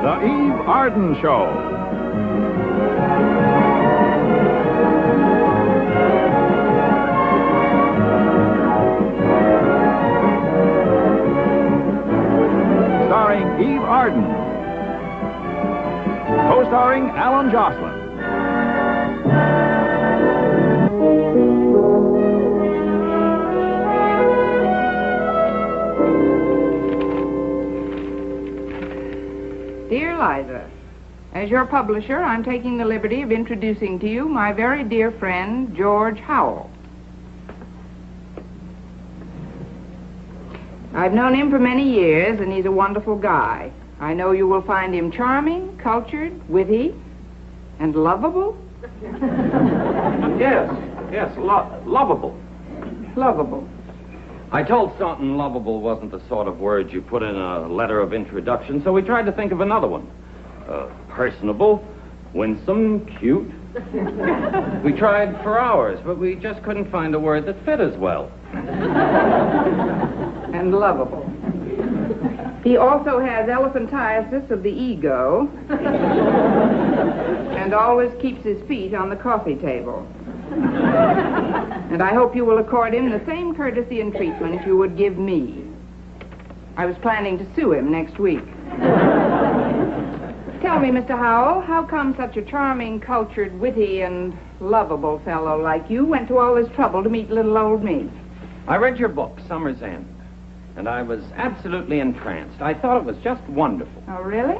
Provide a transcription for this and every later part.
The Eve Arden Show. Starring Eve Arden. Co-starring Allyn Joslyn. Dear Liza, as your publisher, I'm taking the liberty of introducing to you my very dear friend, George Howell. I've known him for many years, and he's a wonderful guy. I know you will find him charming, cultured, witty, and lovable. Yes, lovable. Lovable. I told Staunton lovable wasn't the sort of word you put in a letter of introduction, so we tried to think of another one. Personable, winsome, cute. We tried for hours, but we just couldn't find a word that fit as well. And lovable. He also has elephantiasis of the ego and always keeps his feet on the coffee table. And I hope you will accord him the same courtesy and treatment you would give me. I was planning to sue him next week. Tell me, Mr. Howell, how come such a charming, cultured, witty, and lovable fellow like you went to all this trouble to meet little old me? I read your book, Summer's End, and I was absolutely entranced. I thought it was just wonderful. Oh, really?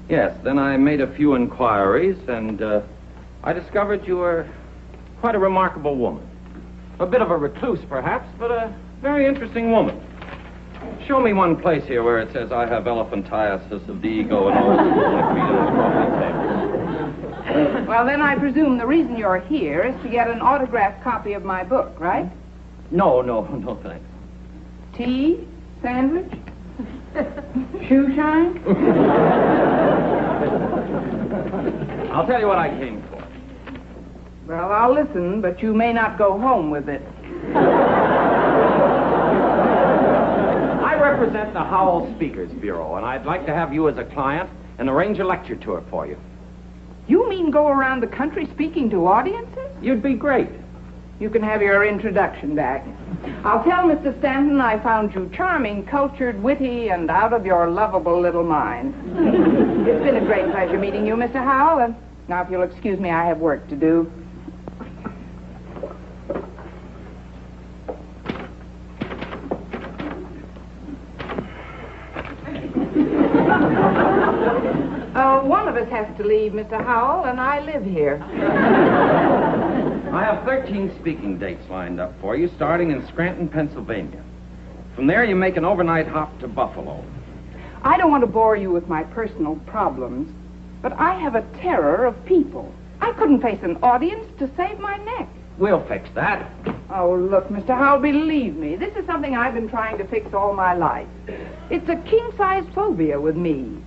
Yes, then I made a few inquiries, and I discovered you were quite a remarkable woman. A bit of a recluse, perhaps, but a very interesting woman. Show me one place here where it says I have elephantiasis of the ego and all my feet on the coffee table. Well, then I presume the reason you're here is to get an autographed copy of my book, right? No, thanks. Tea? Sandwich? Shoe shine? I'll tell you what I came for. Well, I'll listen, but you may not go home with it. I represent the Howell Speakers Bureau, and I'd like to have you as a client and arrange a lecture tour for you. You mean go around the country speaking to audiences? You'd be great. You can have your introduction back. I'll tell Mr. Stanton I found you charming, cultured, witty, and out of your lovable little mind. It's been a great pleasure meeting you, Mr. Howell, and now if you'll excuse me, I have work to do. One of us has to leave, Mr. Howell, and I live here. I have 13 speaking dates lined up for you, starting in Scranton, Pennsylvania. From there, you make an overnight hop to Buffalo. I don't want to bore you with my personal problems, but I have a terror of people. I couldn't face an audience to save my neck. We'll fix that. Oh, look, Mr. Howell, believe me, this is something I've been trying to fix all my life. It's a king-size phobia with me.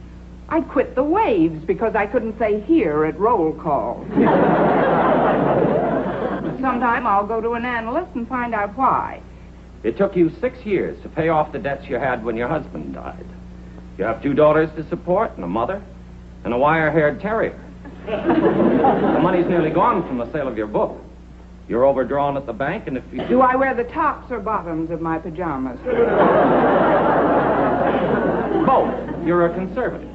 I quit the waves because I couldn't say here at roll call. Sometime I'll go to an analyst and find out why. It took you 6 years to pay off the debts you had when your husband died. You have 2 daughters to support and a mother and a wire-haired terrier. The money's nearly gone from the sale of your book. You're overdrawn at the bank, and if you... Do I wear the tops or bottoms of my pajamas? Both. You're a conservative.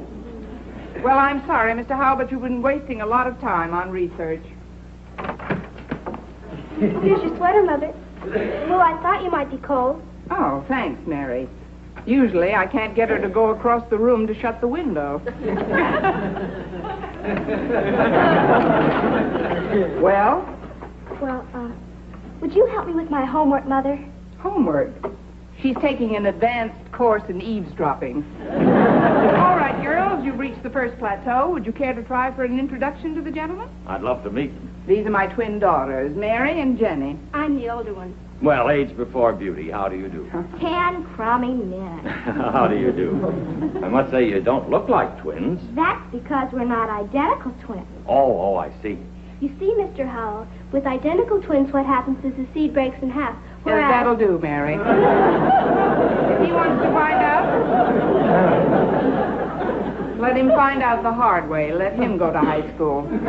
Well, I'm sorry, Mr. Howell, but you've been wasting a lot of time on research. Here's your sweater, Mother. Well, I thought you might be cold. Oh, thanks, Mary. Usually I can't get her to go across the room to shut the window. Well? Well, would you help me with my homework, Mother? Homework? She's taking an advanced course in eavesdropping. All right, girls, you've reached the first plateau. Would you care to try for an introduction to the gentleman? I'd love to meet them. These are my twin daughters, Mary and Jenny. I'm the older one. Well, age before beauty. How do you do? 10 crummy minutes. How do you do? I must say you don't look like twins. That's because we're not identical twins. Oh, I see. You see, Mr. Howell, with identical twins, what happens is the seed breaks in half. Whereas... That'll do, Mary. If he wants to find out... him find out the hard way. Let him go to high school. And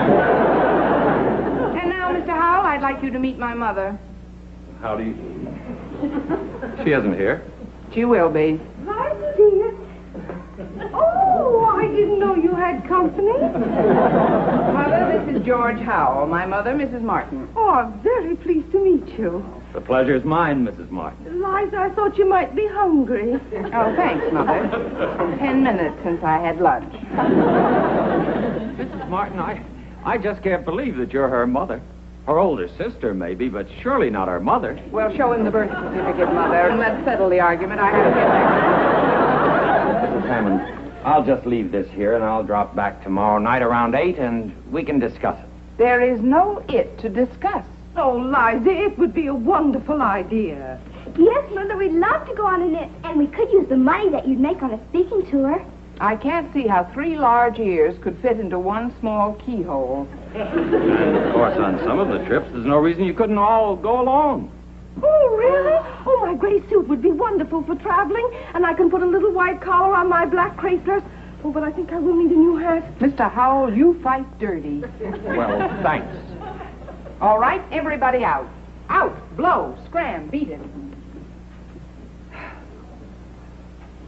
now, Mr. Howell, I'd like you to meet my mother. How do you... She isn't here. She will be. Liza, dear. Oh, I didn't know you had company. Mother, this is George Howell. My mother, Mrs. Martin. Oh, I'm very pleased to meet you. The pleasure's mine, Mrs. Martin. Liza, I thought you might be hungry. Oh, thanks, Mother. 10 minutes since I had lunch. Mrs. Martin, I just can't believe that you're her mother. Her older sister, maybe, but surely not her mother. Well, show him the birth certificate, Mother, and let's settle the argument. I have to get back. Mrs. Hammond, I'll just leave this here, and I'll drop back tomorrow night around 8, and we can discuss it. There is no it to discuss. Oh, Liza, it would be a wonderful idea. Yes, Mother, we'd love to go on an it, and we could use the money that you'd make on a speaking tour. I can't see how 3 large ears could fit into one small keyhole. And, of course, on some of the trips, there's no reason you couldn't all go along. Oh, really? Oh, my gray suit would be wonderful for traveling, and I can put a little white collar on my black crepe dress. Oh, but I think I will need a new hat. Mr. Howell, you fight dirty. Well, thanks. All right, everybody out. Out, blow, scram, beat it.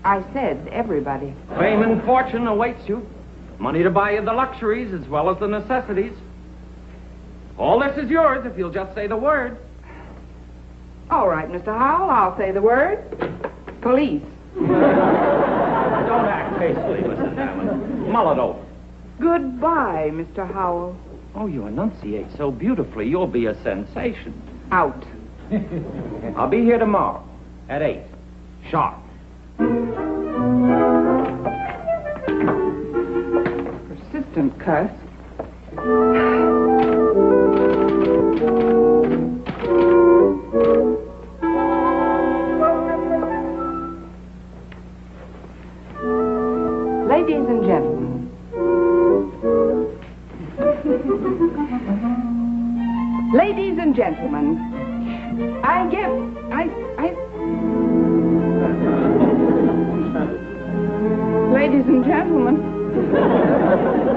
I said everybody. Fame and fortune awaits you. Money to buy you the luxuries as well as the necessities. All this is yours if you'll just say the word. All right, Mr. Howell, I'll say the word. Police. Don't act hastily, Mrs. Hammond. Mull it over. Goodbye, Mr. Howell. Oh, you enunciate so beautifully, you'll be a sensation. Out. I'll be here tomorrow at 8. Sharp. Persistent cuss. Ladies and gentlemen. Ladies and gentlemen, Ladies and gentlemen,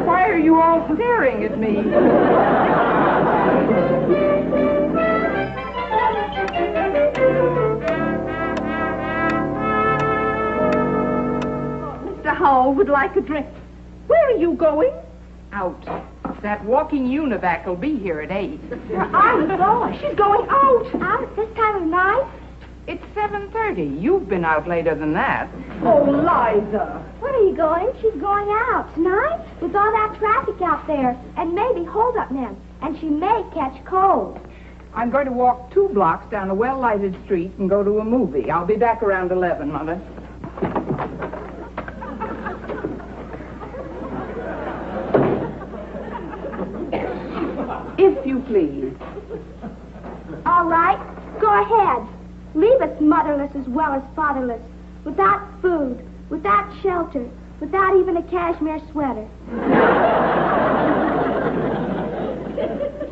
why are you all staring at me? Mr. Howell would like a drink. Where are you going? Out. That walking univac will be here at 8. I'm going. She's going out. Out at this time of night? It's 7:30. You've been out later than that. Oh, Liza. Where are you going? She's going out. Tonight? With all that traffic out there. And maybe hold-up men. And she may catch cold. I'm going to walk 2 blocks down a well-lighted street and go to a movie. I'll be back around 11, Mother. If you please. All right. Go ahead. Leave us motherless as well as fatherless. Without food. Without shelter. Without even a cashmere sweater.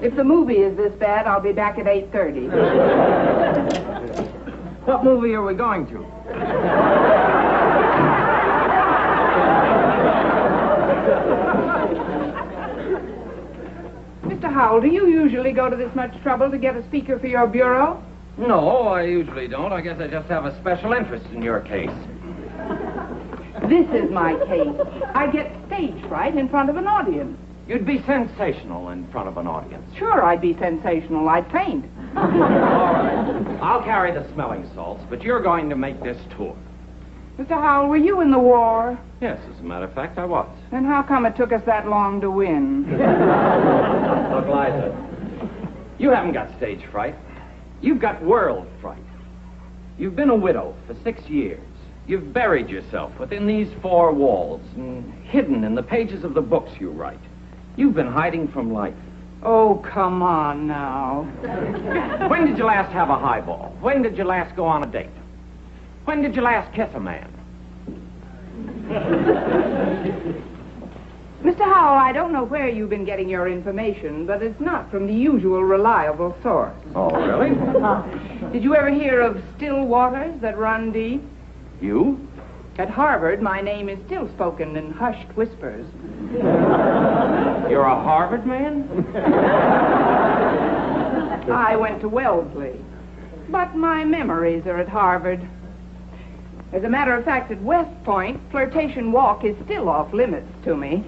If the movie is this bad, I'll be back at 8:30. What movie are we going to? Mr. Howell, do you usually go to this much trouble to get a speaker for your bureau? No, I usually don't. I guess I just have a special interest in your case. This is my case. I get stage fright in front of an audience. You'd be sensational in front of an audience. Sure, I'd be sensational. I'd faint. All right. I'll carry the smelling salts, but you're going to make this tour. Mr. Howell, were you in the war? Yes, as a matter of fact, I was. Then how come it took us that long to win? Look, Liza, you haven't got stage fright. You've got world fright. You've been a widow for 6 years. You've buried yourself within these 4 walls and hidden in the pages of the books you write. You've been hiding from life. Oh, come on now. When did you last have a highball? When did you last go on a date? When did you last kiss a man? Mr. Howell, I don't know where you've been getting your information, but it's not from the usual reliable source. Oh, really? Did you ever hear of still waters that run deep? You? At Harvard, my name is still spoken in hushed whispers. You're a Harvard man? I went to Wellesley, but my memories are at Harvard. As a matter of fact, at West Point, Flirtation Walk is still off limits to me.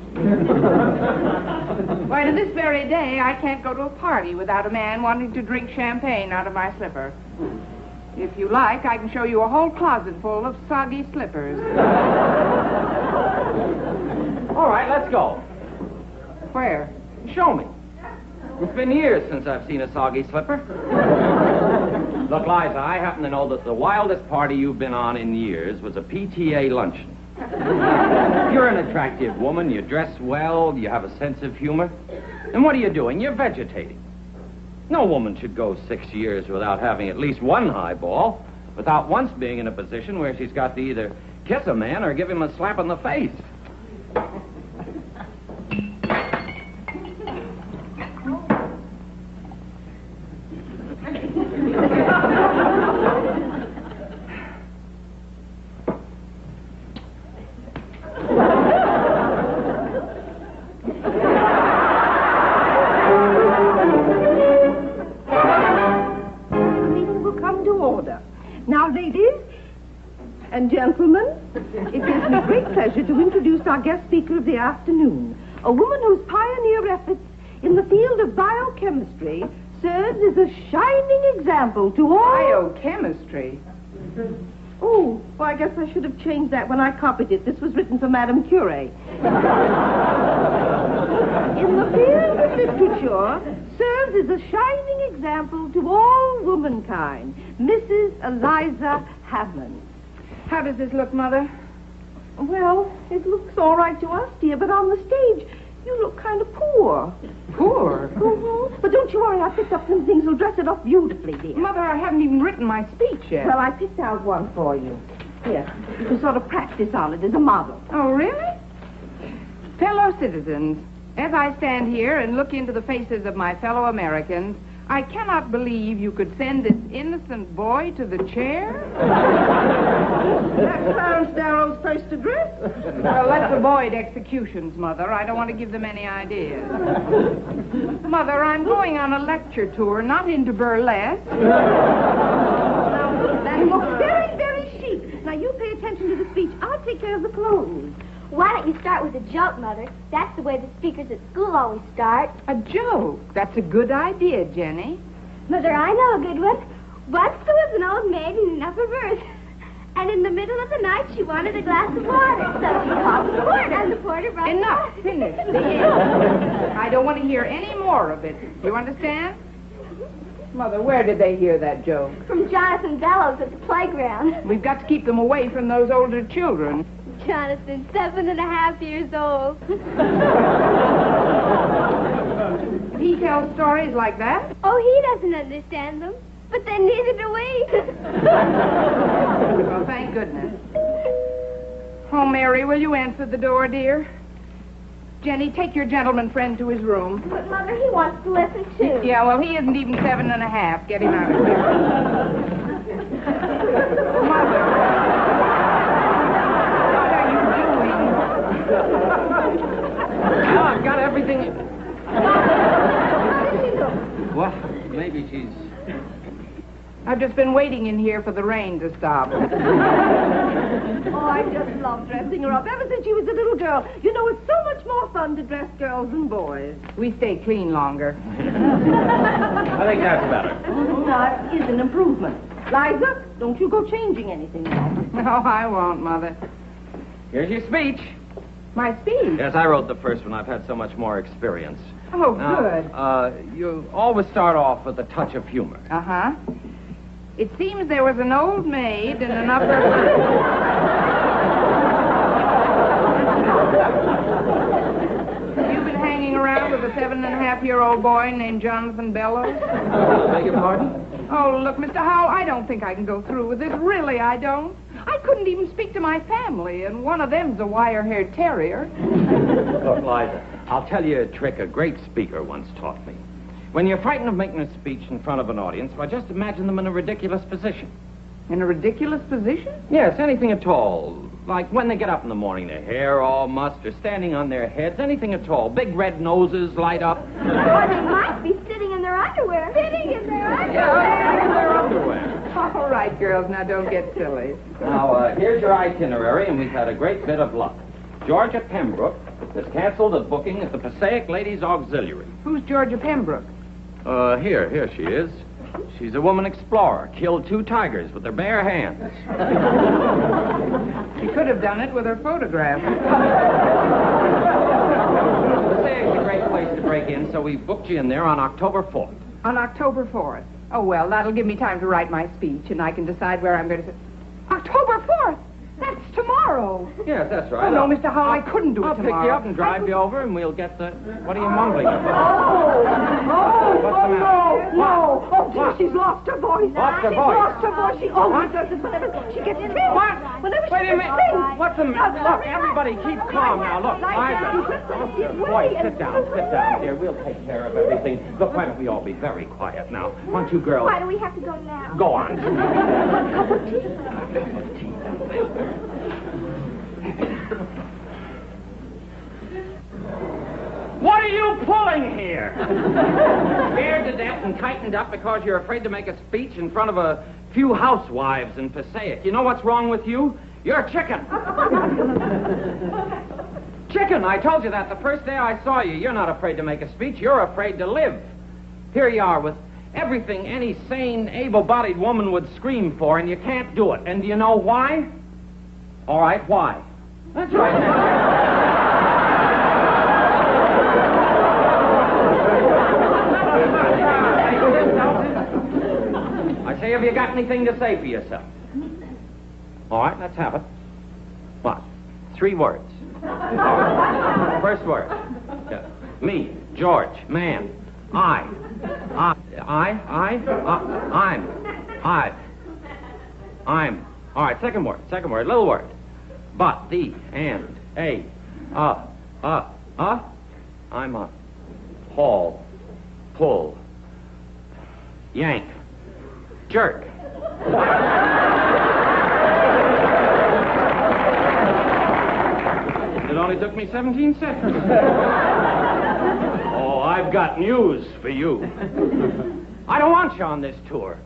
Why, to this very day, I can't go to a party without a man wanting to drink champagne out of my slipper. If you like, I can show you a whole closet full of soggy slippers. All right, let's go. Where? Show me. It's been years since I've seen a soggy slipper. Look, Liza, I happen to know that the wildest party you've been on in years was a PTA luncheon. You're an attractive woman, you dress well, you have a sense of humor. And what are you doing? You're vegetating. No woman should go 6 years without having at least one highball, without once being in a position where she's got to either kiss a man or give him a slap in the face. Now, ladies and gentlemen, it gives me great pleasure to introduce our guest speaker of the afternoon, a woman whose pioneer efforts in the field of biochemistry serves as a shining example to all... Biochemistry? Oh, well, I guess I should have changed that when I copied it. This was written for Madame Curie. In the field of literature, serves as a shining example to all womankind, Mrs. Liza Hammond. How does this look, Mother? Well, it looks all right to us, dear, but on the stage, you look kind of poor. Poor? Mm-hmm. But don't you worry, I picked up some things that'll dress it up beautifully, dear. Mother, I haven't even written my speech yet. Well, I picked out one for you. Here, you can sort of practice on it as a model. Oh, really? Fellow citizens, as I stand here and look into the faces of my fellow Americans, I cannot believe you could send this innocent boy to the chair. That's Clarence Darrow's first address. Well, let's avoid executions, Mother. I don't want to give them any ideas. Mother, I'm going on a lecture tour, not into burlesque. Now, that looks very, very chic. Now, you pay attention to the speech. I'll take care of the clothes. Why don't you start with a joke, Mother? That's the way the speakers at school always start. A joke? That's a good idea, Jenny. Mother, I know a good one. Once there was an old maid in an upper berth, and in the middle of the night she wanted a glass of water, so she called the porter, and the porter brought Enough. the Finish. The end. I don't want to hear any more of it. You understand? Mother, where did they hear that joke? From Jonathan Bellows at the playground. We've got to keep them away from those older children. Jonathan, 7.5 years old. He tells stories like that? Oh, he doesn't understand them. But then neither do we. Well, thank goodness. Oh, Mary, will you answer the door, dear? Jenny, take your gentleman friend to his room. But, Mother, he wants to listen, too. Yeah, well, he isn't even 7.5. Get him out of here. Mother. Well, I've got everything. Well, maybe she's... I've just been waiting in here for the rain to stop. Oh, I just love dressing her up. Ever since she was a little girl. You know, it's so much more fun to dress girls than boys. We stay clean longer. I think that's better. That is an improvement. Liza, don't you go changing anything now. No, I won't, Mother. Here's your speech. My speech? Yes, I wrote the first one. I've had so much more experience. Oh, Now, good. You always start off with a touch of humor. Uh-huh. It seems there was an old maid in an upper... You've been hanging around with a 7.5-year-old boy named Jonathan Bellows? Beg your pardon? Oh, look, Mr. Howell, I don't think I can go through with this. Really, I don't. I couldn't even speak to my family, and one of them's a wire-haired terrier. Look, Liza, I'll tell you a trick a great speaker once taught me. When you're frightened of making a speech in front of an audience, why, just imagine them in a ridiculous position. In a ridiculous position? Yes, anything at all. Like when they get up in the morning, their hair all mussed or standing on their heads, anything at all. Big red noses light up. Or they might be sitting in their underwear. Sitting in their underwear. Yeah, in their underwear. All right, girls, now don't get silly. Now, here's your itinerary, and we've had a great bit of luck. Georgia Pembroke has canceled a booking at the Passaic Ladies Auxiliary. Who's Georgia Pembroke? Here she is. She's a woman explorer, killed 2 tigers with her bare hands. She could have done it with her photograph. Passaic's a great place to break in, so we booked you in there on October 4th. On October 4th. Oh, well, that'll give me time to write my speech, and I can decide where I'm going to... October 4th? That's tomorrow. Yes, that's right. Oh, no, Mr. Howell, I couldn't do it I'll tomorrow. pick you up and drive you over, and we'll get the... What are you mumbling about? No. Oh, dear, she's lost her voice. Lost her She's voice? lost her voice. She always does this whenever she gets in. What? Whenever Wait she a gets minute. in. What's the matter? Look, everybody, keep calm now. Look, Liza. Boy, sit down, dear. We'll take care of everything. Look, why don't we all be very quiet now? Why don't you girls... Why do we have to go now? Go on. Cup of tea. What are you pulling here? Scared to death and tightened up because you're afraid to make a speech in front of a few housewives in Passaic. You know what's wrong with you? You're a chicken. Chicken, I told you that the first day I saw you. You're not afraid to make a speech. You're afraid to live. Here you are with everything any sane, able-bodied woman would scream for, and you can't do it. And do you know why? All right, why? That's right. I say, have you got anything to say for yourself? All right, let's have it. What? 3 words. First word. Me, George, man. I'm. All right, second word, little word. But, the, and, a, I'm a haul, pull, yank, jerk. It only took me 17 seconds. Oh, I've got news for you. I don't want you on this tour.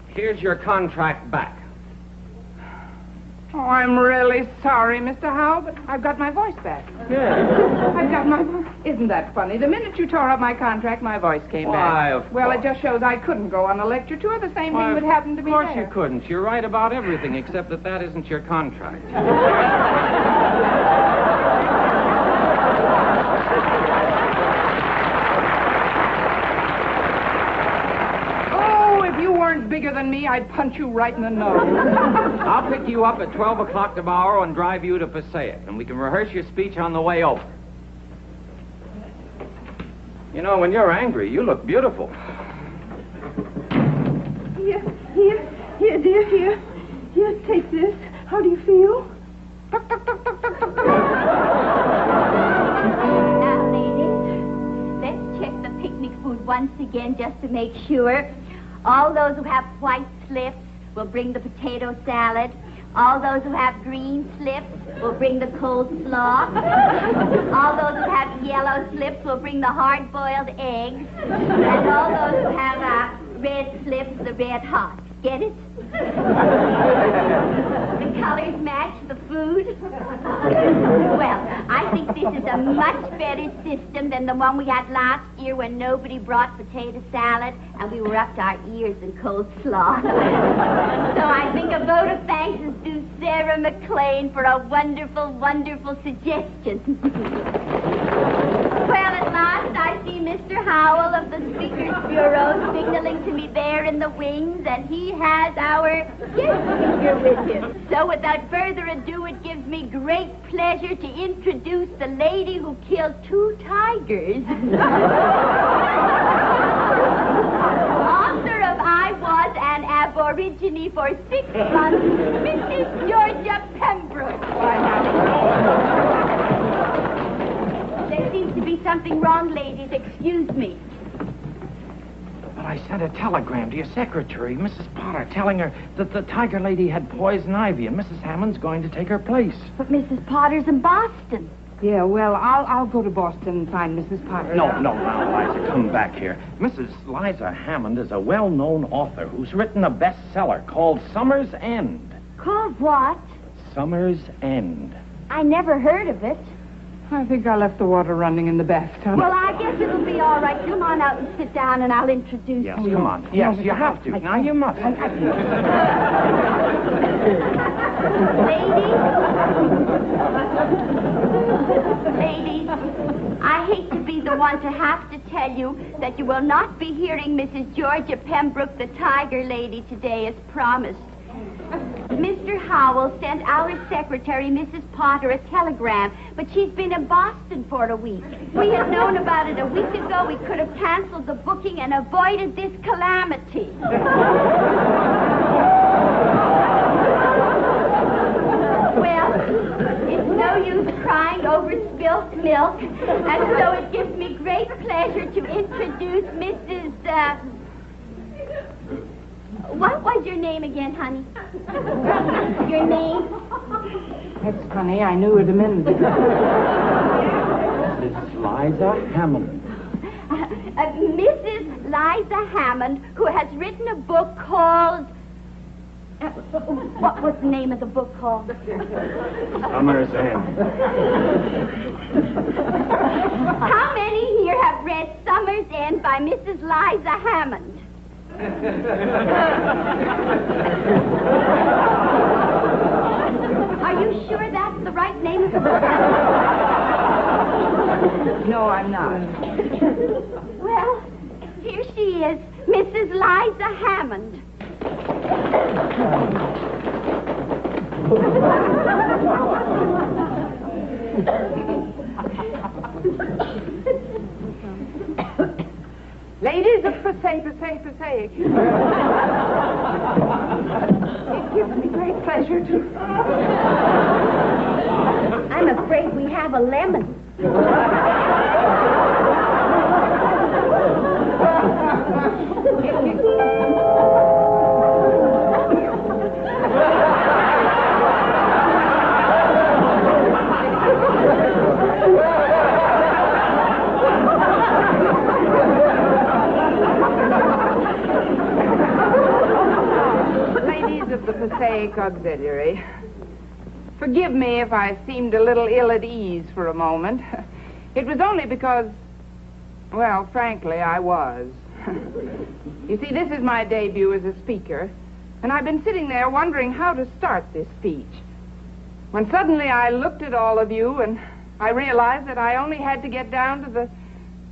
Here's your contract back. Oh, I'm really sorry, Mr. Howell, but I've got my voice back. Yeah. I've got my voice. Isn't that funny? The minute you tore up my contract, my voice came Why, back. of Well, course. it just shows I couldn't go on a lecture tour. The same thing would happen to me Of course there. you couldn't. You're right about everything, except that that isn't your contract. Oh, if you weren't bigger than me, I'd punch you right in the nose. I'll pick you up at 12 o'clock tomorrow and drive you to Passaic, and we can rehearse your speech on the way over. You know, when you're angry, you look beautiful. Here, dear, here. Here, take this. How do you feel? Now, ladies, let's check the picnic food once again just to make sure. All those who have white slips will bring the potato salad. All those who have green slips will bring the coleslaw. All those who have yellow slips will bring the hard-boiled eggs. And all those who have red slips, the red hot. Get it? The colors match the food. Well, I think this is a much better system than the one we had last year when nobody brought potato salad and we were up to our ears in coleslaw. So I think a vote of thanks is due Sarah McLean for a wonderful, wonderful suggestion. Well, at last I see Mr. Howell of the Speaker's Bureau signaling to me there in the wings, and he has our guest speaker with him. So without further ado, it gives me great pleasure to introduce the lady who killed 2 tigers. Author of I Was an Aborigine for 6 months, Mrs. Georgia Pembroke. There seems to be something wrong, ladies. Excuse me. But I said sent a telegram to your secretary, Mrs. Potter, telling her that the tiger lady had poison ivy and Mrs. Hammond's going to take her place. But Mrs. Potter's in Boston. Yeah, well, I'll go to Boston and find Mrs. Potter. No, Liza, come back here. Mrs. Liza Hammond is a well-known author who's written a bestseller called Summer's End. Called what? Summer's End. I never heard of it. I think I left the water running in the bathtub. Well, I guess it'll be all right. Come on out and sit down, and I'll introduce Yes, you. come on. Yes, you have to. Now you must. Ladies, I hate to be the one to have to tell you that you will not be hearing Mrs. Georgia Pembroke, the tiger lady, today as promised. Mr. Howell sent our secretary, Mrs. Potter, a telegram, but she's been in Boston for a week. We had known about it a week ago. We could have canceled the booking and avoided this calamity. Well, it's no use crying over spilt milk, and so it gives me great pleasure to introduce Mrs. What was your name again, honey? Your name? That's funny. I knew it a minute ago. Mrs. Liza Hammond. Mrs. Liza Hammond, who has written a book called... what was the name of the book called? Summer's End. How many here have read Summer's End by Mrs. Liza Hammond? Are you sure that's the right name of the book? No, I'm not. Well, here she is, Mrs. Liza Hammond. Ladies of Passaic. It gives me great pleasure to... I'm afraid we have a lemon. Ladies of the Passaic Auxiliary, forgive me if I seemed a little ill at ease for a moment. It was only because, well, frankly, I was. You see, this is my debut as a speaker, and I've been sitting there wondering how to start this speech. When suddenly I looked at all of you and I realized that I only had to get down to the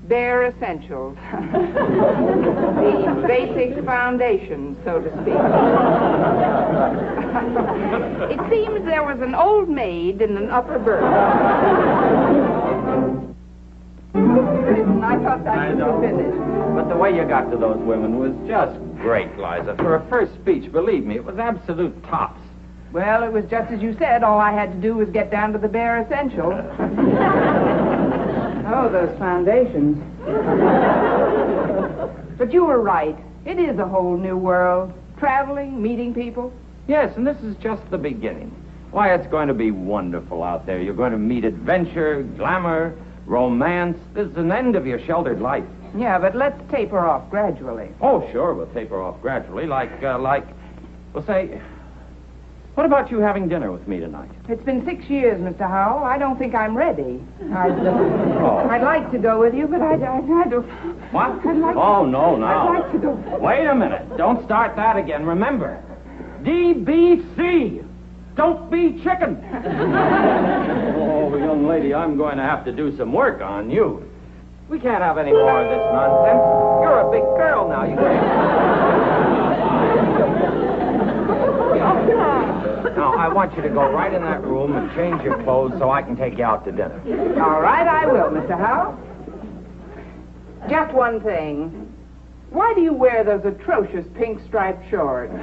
bare essentials. The basic foundation, so to speak. It seems there was an old maid in an upper berth. I thought that was finished. But the way you got to those women was just great, Liza. For a first speech, believe me, it was absolute tops. Well, it was just as you said. All I had to do was get down to the bare essentials. Oh, those foundations. But you were right. It is a whole new world. Traveling, meeting people. Yes, and this is just the beginning. Why, it's going to be wonderful out there. You're going to meet adventure, glamour, romance. This is an end of your sheltered life. Yeah, but let's taper off gradually. Oh, sure, we'll taper off gradually, we'll say... What about you having dinner with me tonight? It's been 6 years, Mr. Howell. I don't think I'm ready. I'd like to go with you, but I don't... What? No. I'd like to go... Wait a minute. Don't start that again. Remember, DBC. Don't be chicken. Oh, young lady, I'm going to have to do some work on you. We can't have any more of this nonsense. You're a big girl now. You can't... Now, I want you to go right in that room and change your clothes so I can take you out to dinner. All right, I will, Mr. Howell. Just one thing. Why do you wear those atrocious pink striped shorts?